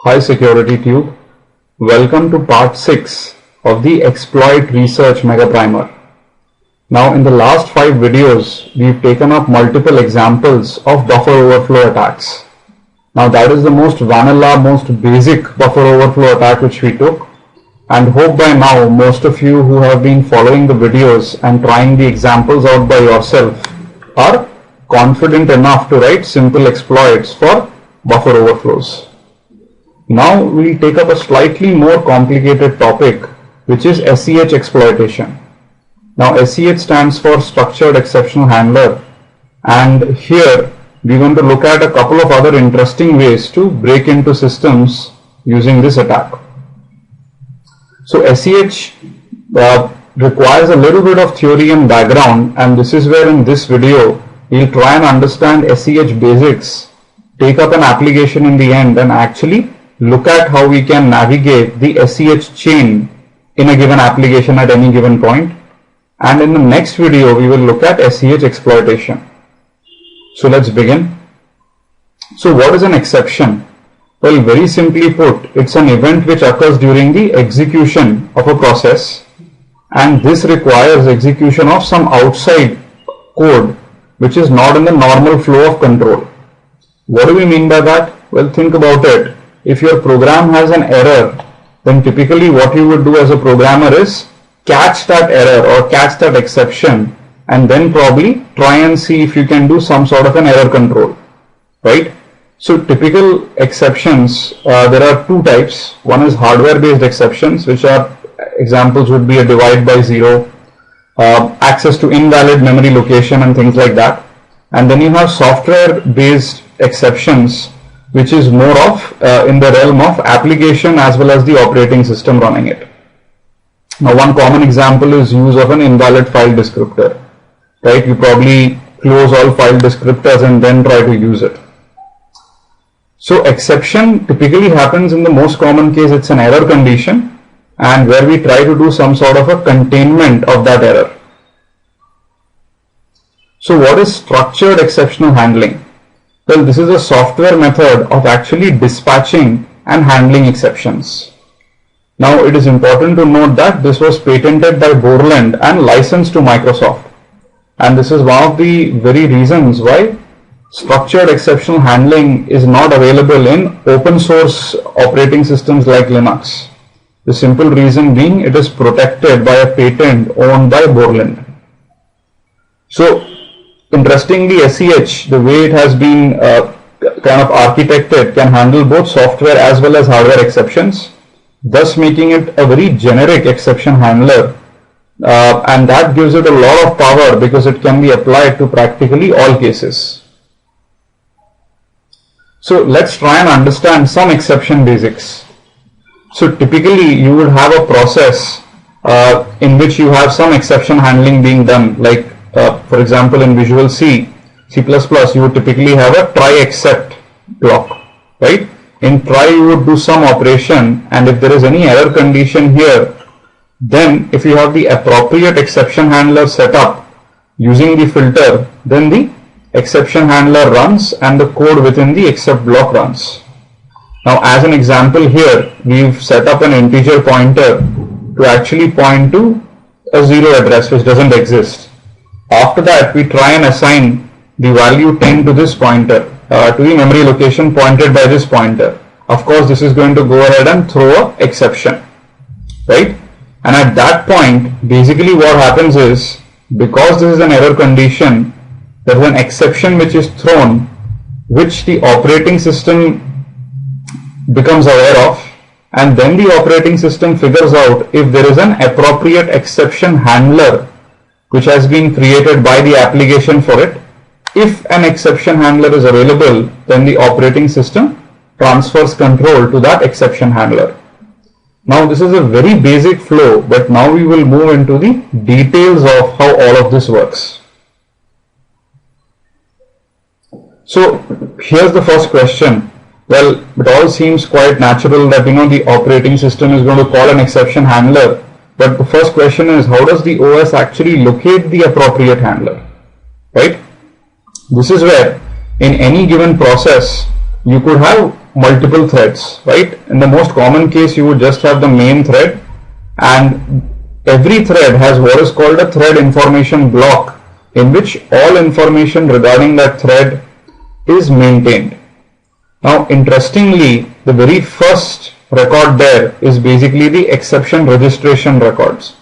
Hi Security Tube, welcome to part 6 of the Exploit Research Mega Primer. Now in the last 5 videos, we've taken up multiple examples of buffer overflow attacks. Now that is the most vanilla, most basic buffer overflow attack which we took, and hope by now most of you who have been following the videos and trying the examples out by yourself are confident enough to write simple exploits for buffer overflows. Now we'll take up a slightly more complicated topic, which is SEH exploitation. Now SEH stands for Structured Exception Handler, and here we're going to look at a couple of other interesting ways to break into systems using this attack. So SEH requires a little bit of theory and background, and this is where in this video we'll try and understand SEH basics, take up an application in the end, and actually look at how we can navigate the SEH chain in a given application at any given point. And in the next video, we will look at SEH exploitation. So let's begin. So what is an exception? Well, very simply put, it's an event which occurs during the execution of a process, and this requires execution of some outside code which is not in the normal flow of control. What do we mean by that? Well, think about it. If your program has an error, then typically what you would do as a programmer is catch that error or catch that exception, and then probably try and see if you can do some sort of an error control, right? So typical exceptions, there are two types. One is hardware based exceptions, which are examples would be a divide by zero, access to invalid memory location and things like that. And then you have software based exceptions, which is more of in the realm of application as well as the operating system running it. Now one common example is use of an invalid file descriptor, right? You probably close all file descriptors and then try to use it. So exception typically happens in the most common case, it's an error condition, and where we try to do some sort of a containment of that error. So what is structured exceptional handling? Well, this is a software method of actually dispatching and handling exceptions. Now, it is important to note that this was patented by Borland and licensed to Microsoft. And this is one of the very reasons why structured exceptional handling is not available in open source operating systems like Linux. The simple reason being it is protected by a patent owned by Borland. So, interestingly, SEH, the way it has been kind of architected, can handle both software as well as hardware exceptions, thus making it a very generic exception handler, and that gives it a lot of power because it can be applied to practically all cases. So let's try and understand some exception basics. So typically you would have a process in which you have some exception handling being done, like for example, in Visual C, C++, you would typically have a try except block, right? In try, you would do some operation, and if there is any error condition here, then if you have the appropriate exception handler set up using the filter, then the exception handler runs and the code within the except block runs. Now, as an example here, we've set up an integer pointer to actually point to a 0 address which doesn't exist. After that, we try and assign the value 10 to this pointer, to the memory location pointed by this pointer. Of course, this is going to go ahead and throw an exception, right? And at that point, basically what happens is, because this is an error condition, there is an exception which is thrown, which the operating system becomes aware of, and then the operating system figures out if there is an appropriate exception handler which has been created by the application for it. If an exception handler is available, then the operating system transfers control to that exception handler. Now this is a very basic flow, but now we will move into the details of how all of this works. So here's the first question. Well, it all seems quite natural that the operating system is going to call an exception handler. But the first question is, how does the OS actually locate the appropriate handler, right? This is where in any given process you could have multiple threads, right? In the most common case, you would just have the main thread, and every thread has what is called a thread information block, in which all information regarding that thread is maintained. Now, interestingly, the very first record there is basically the exception registration records,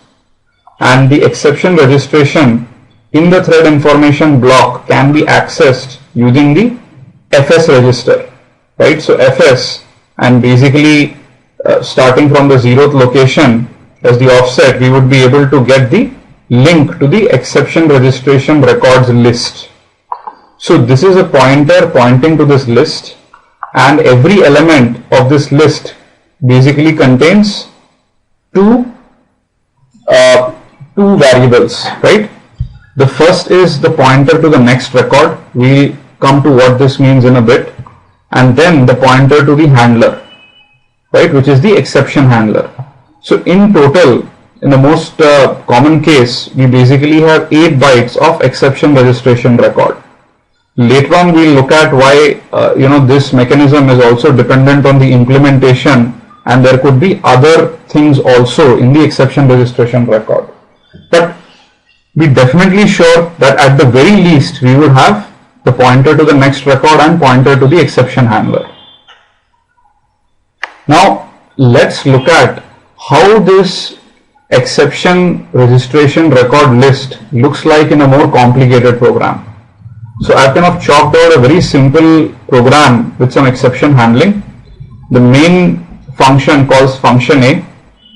and the exception registration in the thread information block can be accessed using the FS register, right? So FS, and basically starting from the 0th location as the offset, we would be able to get the link to the exception registration records list. So this is a pointer pointing to this list, and every element of this list basically contains two variables, right? The first is the pointer to the next record. We'll come to what this means in a bit. And then the pointer to the handler, right, which is the exception handler. So in total, in the most common case, we basically have 8 bytes of exception registration record. Later on, we'll look at why this mechanism is also dependent on the implementation, and there could be other things also in the exception registration record. But we definitely sure that at the very least we would have the pointer to the next record and pointer to the exception handler. Now let's look at how this exception registration record list looks like in a more complicated program. So I've kind of chalked out a very simple program with some exception handling. The main function calls function A.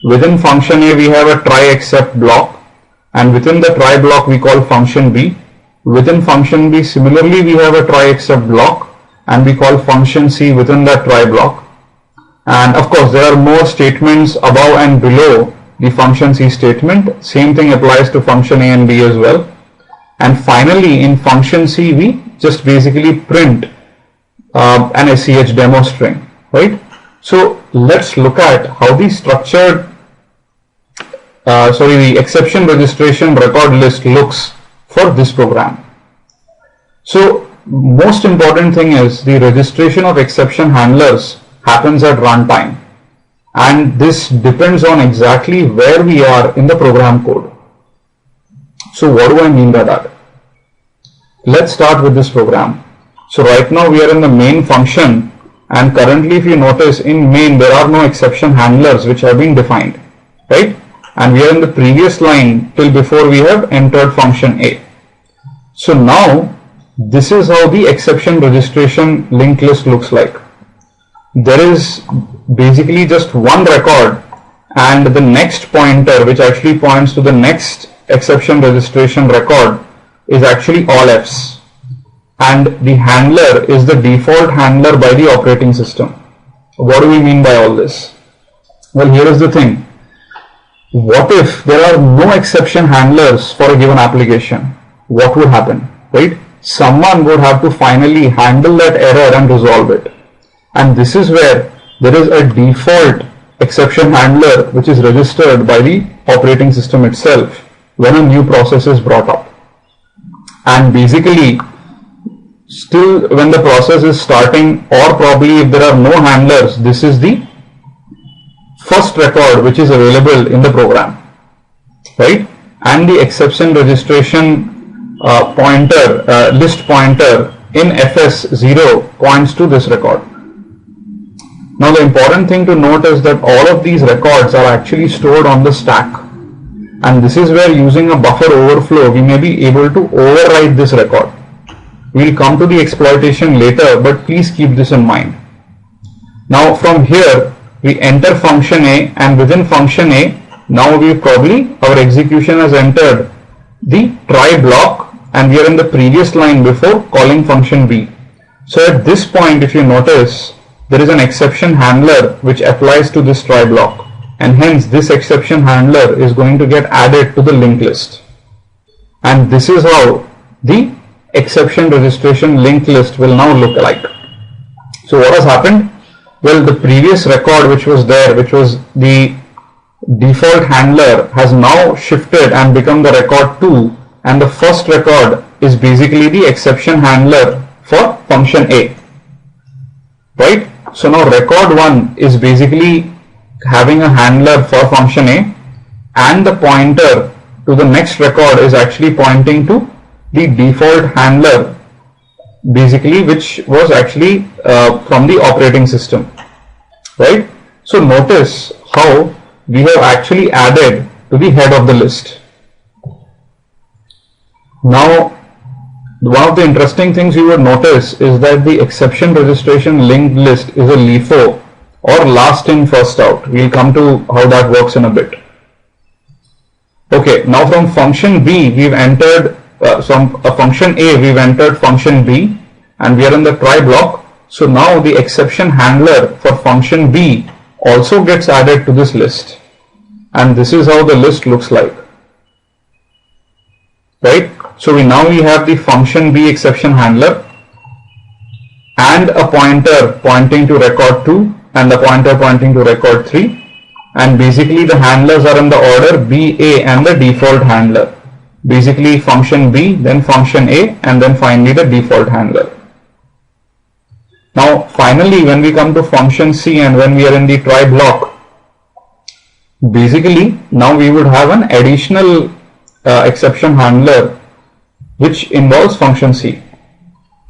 Within function A we have a try except block, and within the try block we call function B. Within function B similarly we have a try except block, and we call function C within that try block. And of course there are more statements above and below the function C statement. Same thing applies to function A and B as well. And finally in function C we just basically print an SEH demo string, right? So let's look at how the structured the exception registration record list looks for this program. So most important thing is the registration of exception handlers happens at runtime, and this depends on exactly where we are in the program code. So what do I mean by that? Let's start with this program. So right now we are in the main function, and currently if you notice in main there are no exception handlers which have been defined, right? And we are in the previous line till before we have entered function A. So now this is how the exception registration linked list looks like. There is basically just one record, and the next pointer which actually points to the next exception registration record is actually all F's, and the handler is the default handler by the operating system. What do we mean by all this? Well, here is the thing. What if there are no exception handlers for a given application? What would happen, right? Someone would have to finally handle that error and resolve it. And this is where there is a default exception handler which is registered by the operating system itself when a new process is brought up. And basically, still when the process is starting, or probably if there are no handlers, this is the first record which is available in the program, right? And the exception registration list pointer in FS0 points to this record. Now the important thing to note is that all of these records are actually stored on the stack, and this is where using a buffer overflow we may be able to override this record. We'll come to the exploitation later, but please keep this in mind. Now from here we enter function A, and within function A now our execution has entered the try block, and we are in the previous line before calling function B. So at this point, if you notice, there is an exception handler which applies to this try block, and hence this exception handler is going to get added to the linked list. And this is how the exception registration linked list will now look like. So what has happened? Well, the previous record which was there, which was the default handler, has now shifted and become the record 2, and the first record is basically the exception handler for function A, right? So now record 1 is basically having a handler for function A, and the pointer to the next record is actually pointing to the default handler, basically, which was actually from the operating system, right? So notice how we have actually added to the head of the list. Now, one of the interesting things you would notice is that the exception registration linked list is a LIFO, or last in first out. We'll come to how that works in a bit. Okay, now from function B we've entered function A, we've entered function B, and we are in the try block. So now the exception handler for function B also gets added to this list, and this is how the list looks like, right? So we have the function B exception handler and a pointer pointing to record 2 and the pointer pointing to record 3, and basically the handlers are in the order B, A, and the default handler. Basically function B, then function A, and then finally the default handler. Now finally, when we come to function C and when we are in the try block, basically now we would have an additional exception handler which involves function C.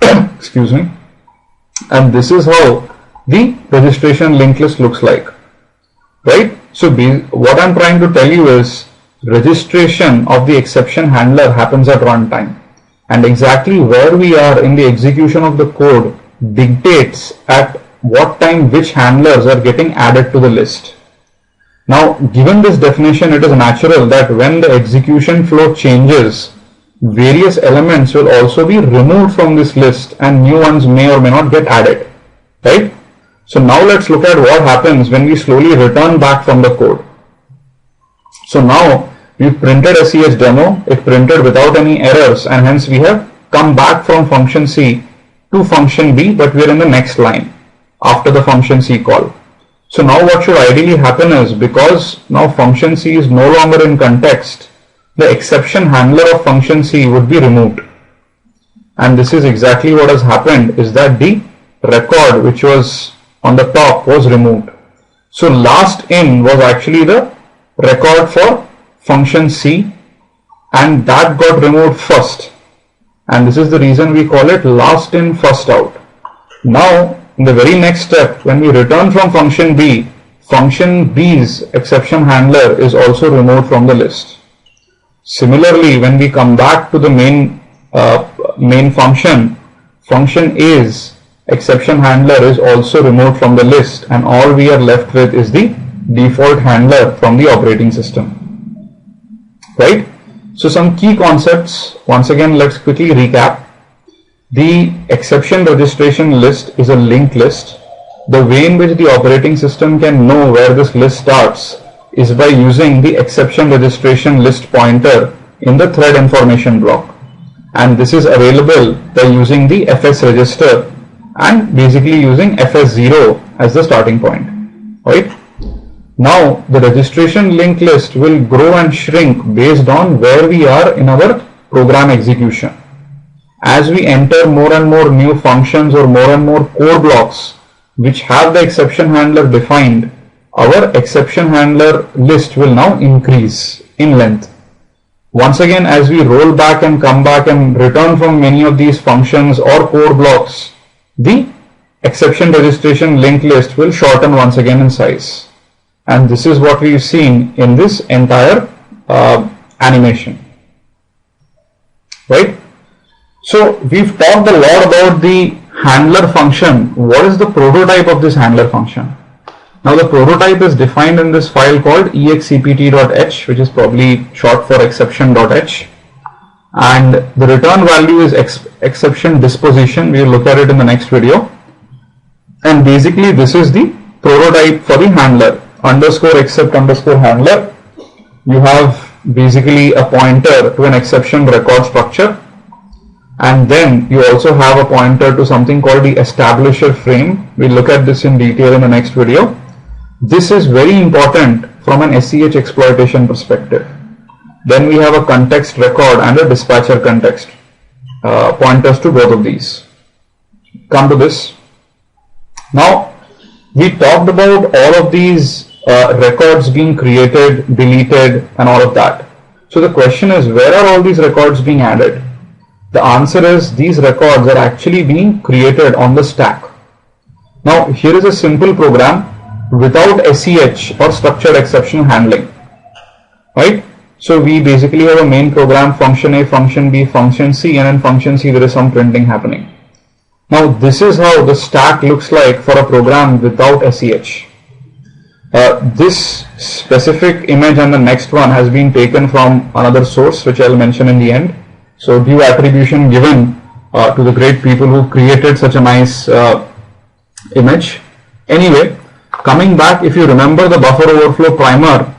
Excuse me. And this is how the registration linked list looks like, right? So what I'm trying to tell you is registration of the exception handler happens at runtime, and exactly where we are in the execution of the code dictates at what time which handlers are getting added to the list. Now, given this definition, it is natural that when the execution flow changes, various elements will also be removed from this list and new ones may or may not get added, right? So now let's look at what happens when we slowly return back from the code. So now we printed SEH demo, it printed without any errors, and hence we have come back from function C to function B, but we're in the next line after the function C call. So now what should ideally happen is, because now function C is no longer in context, the exception handler of function C would be removed. And this is exactly what has happened, is that the record which was on the top was removed. So last in was actually the record for function C, and that got removed first. And this is the reason we call it last in first out. Now in the very next step, when we return from function B, function B's exception handler is also removed from the list. Similarly, when we come back to the main function, function A's exception handler is also removed from the list, and all we are left with is the default handler from the operating system, right? So some key concepts, once again let's quickly recap. The exception registration list is a linked list. The way in which the operating system can know where this list starts is by using the exception registration list pointer in the thread information block, and this is available by using the fs register and basically using fs0 as the starting point, right? Now the registration linked list will grow and shrink based on where we are in our program execution. As we enter more and more new functions or more and more core blocks which have the exception handler defined, our exception handler list will now increase in length. Once again, as we roll back and come back and return from many of these functions or core blocks, the exception registration linked list will shorten once again in size. And this is what we've seen in this entire animation, right? So we've talked a lot about the handler function. What is the prototype of this handler function? Now the prototype is defined in this file called exept.h, which is probably short for exception.h, and the return value is exception disposition. We will look at it in the next video. And basically this is the prototype for the handler, underscore except underscore handler. You have basically a pointer to an exception record structure, and then you also have a pointer to something called the establisher frame. We'll look at this in detail in the next video. This is very important from an SEH exploitation perspective. Then we have a context record and a dispatcher context, pointers to both of these. Come to this. Now we talked about all of these records being created, deleted, and all of that. So the question is, where are all these records being added? The answer is these records are actually being created on the stack. Now here is a simple program without SEH or structured exception handling, right? So we basically have a main program, function A, function B, function C, and in function C there is some printing happening. Now this is how the stack looks like for a program without SEH. This specific image and the next one has been taken from another source which I'll mention in the end. So due attribution given to the great people who created such a nice image. Anyway, coming back, if you remember the buffer overflow primer,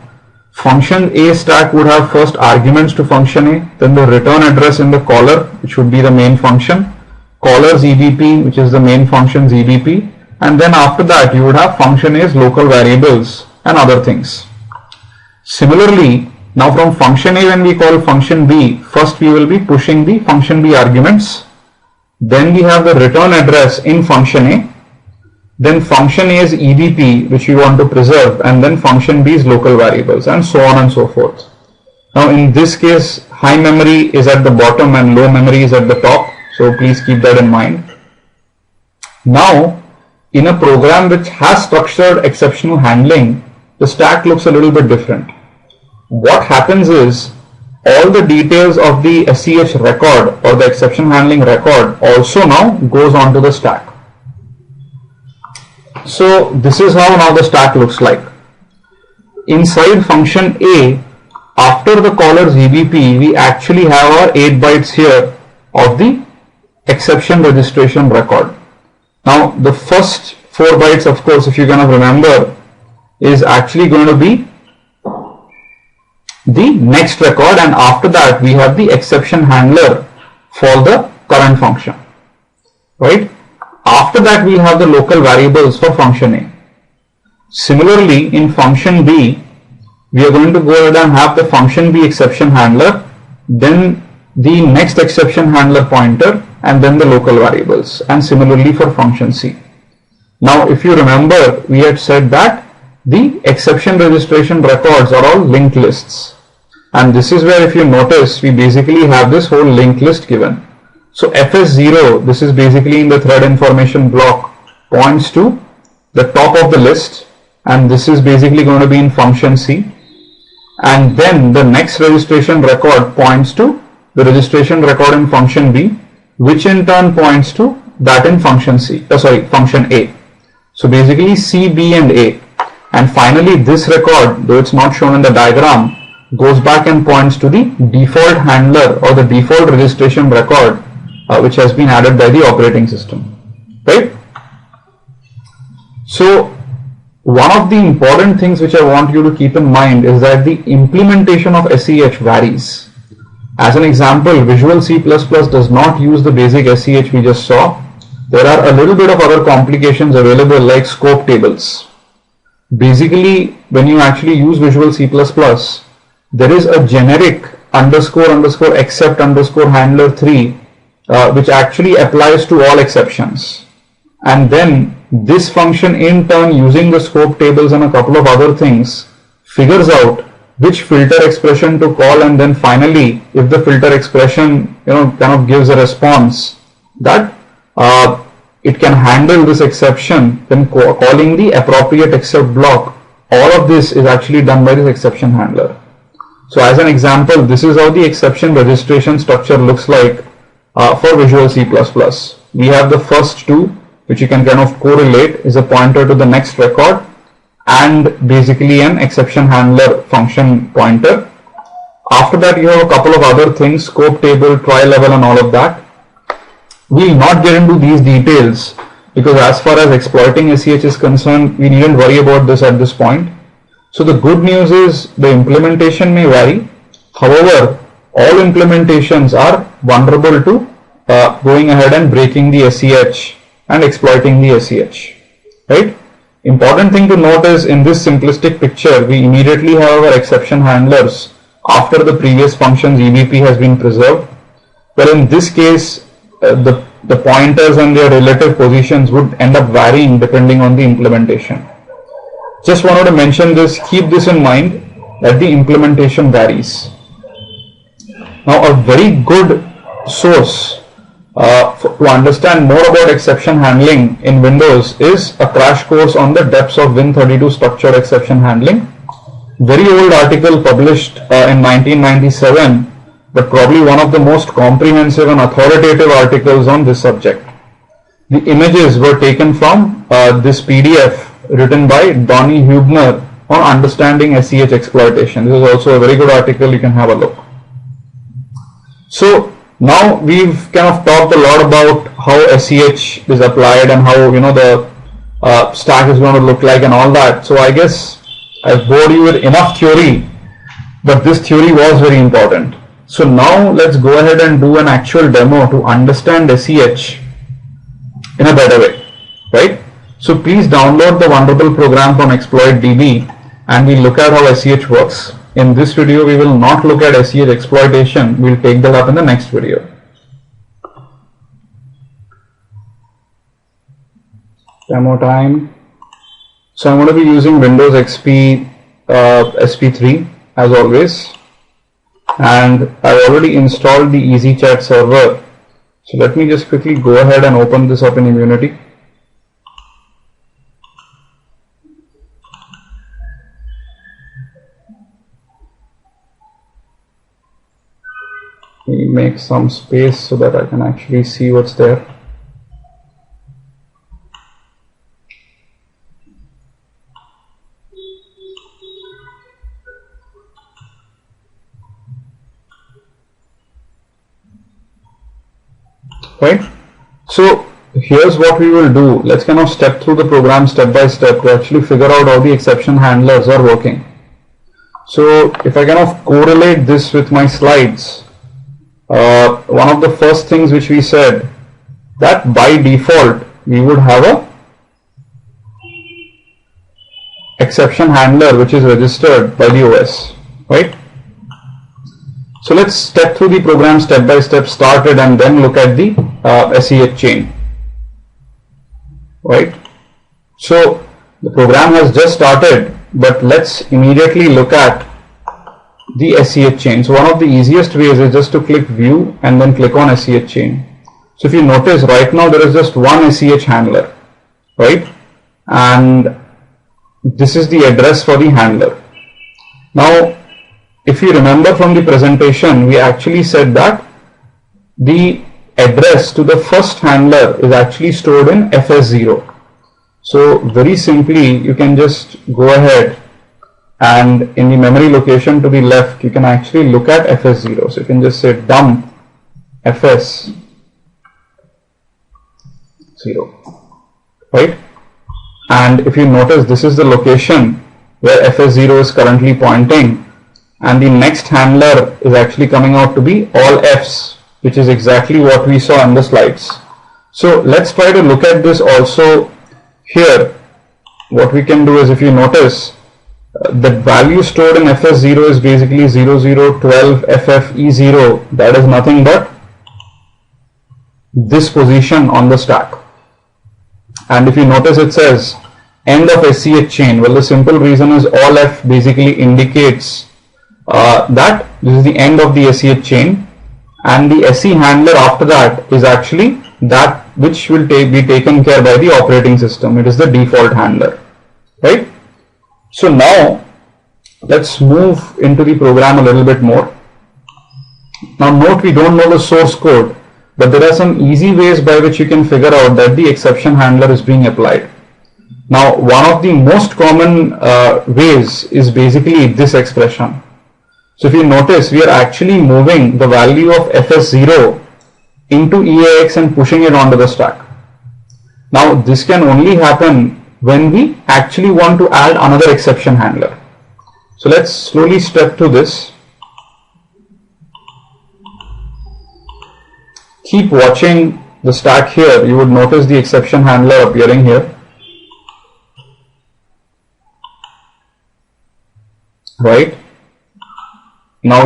function A stack would have first arguments to function A, then the return address in the caller, which would be the main function, caller's EBP, which is the main function's EBP, and then after that you would have function A's local variables and other things. Similarly, now from function A, when we call function B, first we will be pushing the function B arguments, then we have the return address in function A, then function A's EBP, which we want to preserve, and then function B's local variables, and so on and so forth. Now in this case, high memory is at the bottom and low memory is at the top, so please keep that in mind. Now in a program which has structured exception handling, the stack looks a little bit different. What happens is all the details of the SEH record or the exception handling record also now goes onto the stack. So this is how now the stack looks like. Inside function A, after the caller's EBP, we actually have our 8 bytes here of the exception registration record. Now the first 4 bytes, of course, if you kind of remember, is actually going to be the next record, and after that we have the exception handler for the current function, right? After that we'll have the local variables for function A. Similarly, in function B, we are going to go ahead and have the function B exception handler, then the next exception handler pointer, and then the local variables, and similarly for function C. Now if you remember, we had said that the exception registration records are all linked lists. And this is where, if you notice, we basically have this whole linked list given. So FS0, this is basically in the thread information block, points to the top of the list, and this is basically going to be in function C. And then the next registration record points to the registration record in function B, which in turn points to that in function function A. So basically C, B, and A. And finally this record, though it's not shown in the diagram, goes back and points to the default handler or the default registration record which has been added by the operating system, right? So one of the important things which I want you to keep in mind is that the implementation of SEH varies. As an example, Visual C++ does not use the basic SEH we just saw. There are a little bit of other complications available like scope tables. Basically, when you actually use Visual C++, there is a generic __ except _ handler 3 which actually applies to all exceptions, and then this function in turn, using the scope tables and a couple of other things, figures out which filter expression to call, and then finally if the filter expression kind of gives a response that it can handle this exception, then calling the appropriate except block, all of this is actually done by this exception handler. So as an example, this is how the exception registration structure looks like for Visual C++. We have the first two, which you can kind of correlate, is a pointer to the next record and basically an exception handler function pointer. After that you have a couple of other things, scope table, try level, and all of that. We will not get into these details because as far as exploiting SEH is concerned, we needn't worry about this at this point. So the good news is the implementation may vary. However, all implementations are vulnerable to going ahead and breaking the SEH and exploiting the SEH, right? Important thing to note is in this simplistic picture, we immediately have our exception handlers after the previous function's EBP has been preserved. Well, in this case, the the pointers and their relative positions would end up varying depending on the implementation. Just wanted to mention this, keep this in mind that the implementation varies. Now a very good source to understand more about exception handling in Windows is a crash course on the depths of Win32 structured exception handling. Very old article published in 1997, but probably one of the most comprehensive and authoritative articles on this subject. The images were taken from this PDF written by Donny Huebner on understanding SEH exploitation. This is also a very good article, you can have a look. So now we've kind of talked a lot about how SEH is applied and how the stack is going to look like and all that. So I guess I've bored you with enough theory, but this theory was very important. So now let's go ahead and do an actual demo to understand SEH in a better way, right? So please download the wonderful program from ExploitDB and we'll look at how SEH works. In this video, we will not look at SEH exploitation. We'll take that up in the next video. Demo time. So I'm going to be using Windows XP SP3 as always. And I've already installed the EasyChat server. So let me just quickly go ahead and open this up in Immunity. Let me make some space so that I can actually see what's there. Right? So here's what we will do. Let's kind of step through the program step by step to actually figure out how the exception handlers are working. So if I kind of correlate this with my slides, one of the first things which we said that by default we would have a exception handler which is registered by the OS, right? So let's step through the program step by step, started, and then look at the SEH chain, right? So the program has just started, but let's immediately look at the SEH chain. So one of the easiest ways is just to click view and then click on SEH chain. So if you notice right now there is just one SEH handler, right? And this is the address for the handler. Now if you remember from the presentation, we actually said that the address to the first handler is actually stored in FS0. So very simply you can just go ahead and in the memory location to the left you can actually look at FS0. So you can just say dump FS0, right? And if you notice, this is the location where FS0 is currently pointing, and the next handler is actually coming out to be all Fs, which is exactly what we saw in the slides. So let's try to look at this also here. What we can do is, if you notice, the value stored in FS0 is basically 0012 FFE0. That is nothing but this position on the stack. And if you notice, it says end of SEH chain. Well, the simple reason is all F basically indicates that this is the end of the SEH chain, and the SE handler after that is actually that which will be taken care by the operating system. It is the default handler, right? So now let's move into the program a little bit more. Now note, we don't know the source code, but there are some easy ways by which you can figure out that the exception handler is being applied. Now one of the most common ways is basically this expression. So if you notice, we are actually moving the value of FS0 into EAX and pushing it onto the stack. Now this can only happen when we actually want to add another exception handler. So let's slowly step through this. Keep watching the stack here. You would notice the exception handler appearing here. Right? Now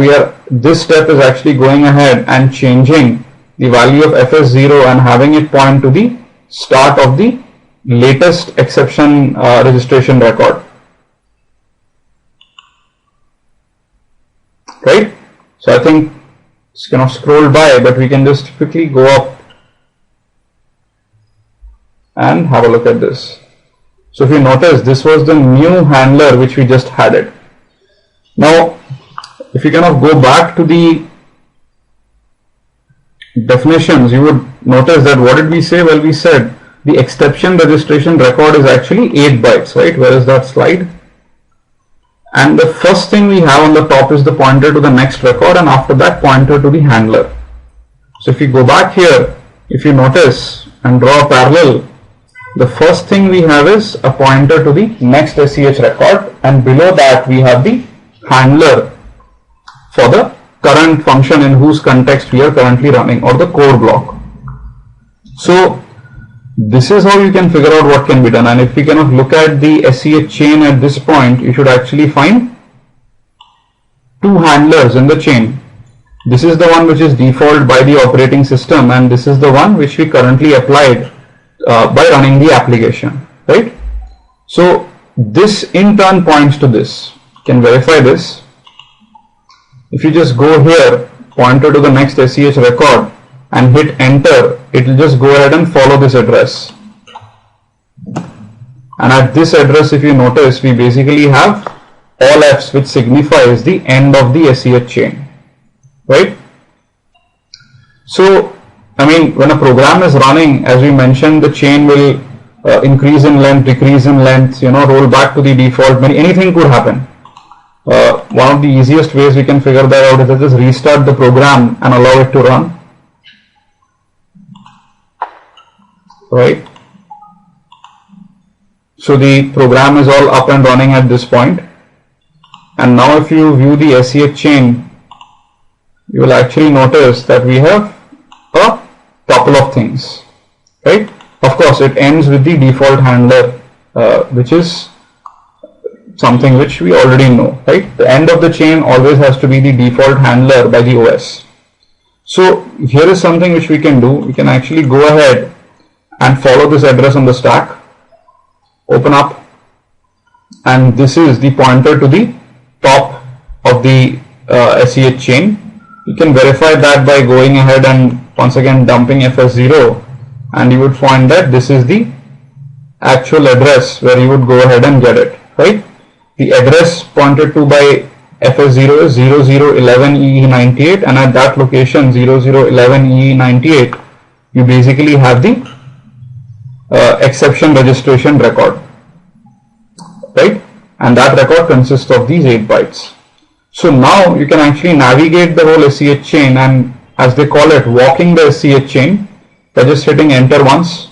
this step is actually going ahead and changing the value of fs0 and having it point to the start of the latest exception registration record. Right? So I think it's kind of scroll by, but we can just quickly go up and have a look at this. So if you notice, this was the new handler which we just added. Now, if you kind of go back to the definitions, you would notice that what did we say? Well, we said the exception registration record is actually 8 bytes, right? Where is that slide? And the first thing we have on the top is the pointer to the next record, and after that pointer to the handler. So if you go back here, if you notice and draw a parallel, the first thing we have is a pointer to the next SEH record, and below that we have the handler for the current function in whose context we are currently running, or the core block. So this is how you can figure out what can be done. And if we kind of look at the SEH chain at this point, you should actually find two handlers in the chain. This is the one which is default by the operating system, and this is the one which we currently applied by running the application, right? So this in turn points to this. You can verify this. If you just go here, pointer to the next SEH record, and hit enter, it will just go ahead and follow this address. And at this address, if you notice, we basically have all F's, which signifies the end of the SEH chain, right? So, I mean, when a program is running, as we mentioned, the chain will increase in length, decrease in length, roll back to the default. Anything could happen. One of the easiest ways we can figure that out is to just restart the program and allow it to run. Right? So the program is all up and running at this point. And now if you view the SEH chain, you will actually notice that we have a couple of things. Right? Of course, it ends with the default handler, which is something which we already know. Right? The end of the chain always has to be the default handler by the OS. So here is something which we can do. We can actually go ahead and follow this address on the stack, open up, and this is the pointer to the top of the SEH chain. You can verify that by going ahead and once again dumping fs0, and you would find that this is the actual address where you would go ahead and get it, right? The address pointed to by fs0 is 0011EE98, and at that location 0011EE98, you basically have the exception registration record, right? And that record consists of these 8 bytes. So now you can actually navigate the whole SEH chain, and as they call it, walking the SEH chain by just hitting enter once.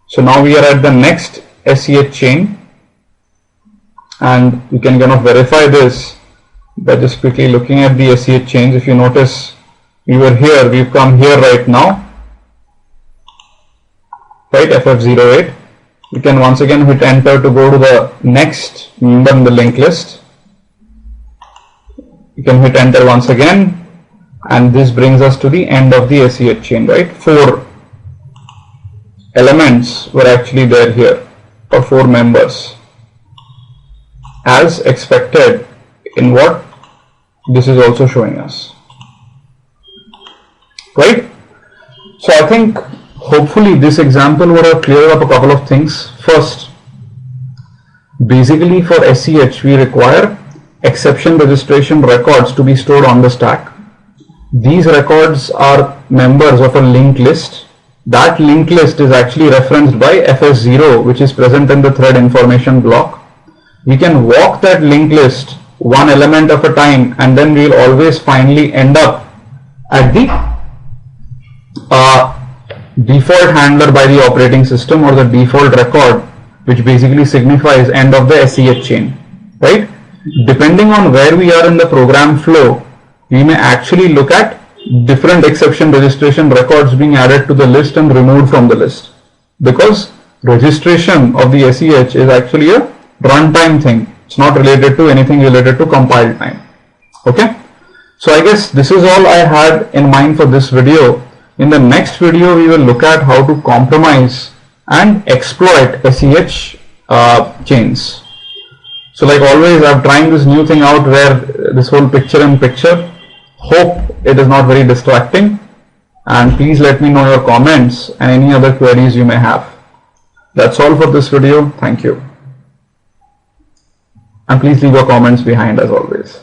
So now we are at the next SEH chain, and you can kind of verify this by just quickly looking at the SEH chains. If you notice, we were here, we've come here right now. Right, FF08. You can once again hit enter to go to the next member in the linked list. You can hit enter once again, and this brings us to the end of the SEH chain, right? 4 elements were actually there here, or 4 members, as expected in what this is also showing us, right? So I think hopefully this example would have cleared up a couple of things. First, basically for SEH we require exception registration records to be stored on the stack. These records are members of a linked list. That linked list is actually referenced by fs0, which is present in the thread information block. We can walk that linked list one element at a time, and then we will always finally end up at the default handler by the operating system, or the default record, which basically signifies end of the SEH chain, right? Depending on where we are in the program flow, we may actually look at different exception registration records being added to the list and removed from the list, because registration of the SEH is actually a runtime thing. It's not related to anything related to compile time. Okay, so I guess this is all I had in mind for this video. In the next video, we will look at how to compromise and exploit SEH chains. So like always, I'm trying this new thing out where this whole picture-in-picture. Hope it is not very distracting. And please let me know your comments and any other queries you may have. That's all for this video. Thank you. And please leave your comments behind as always.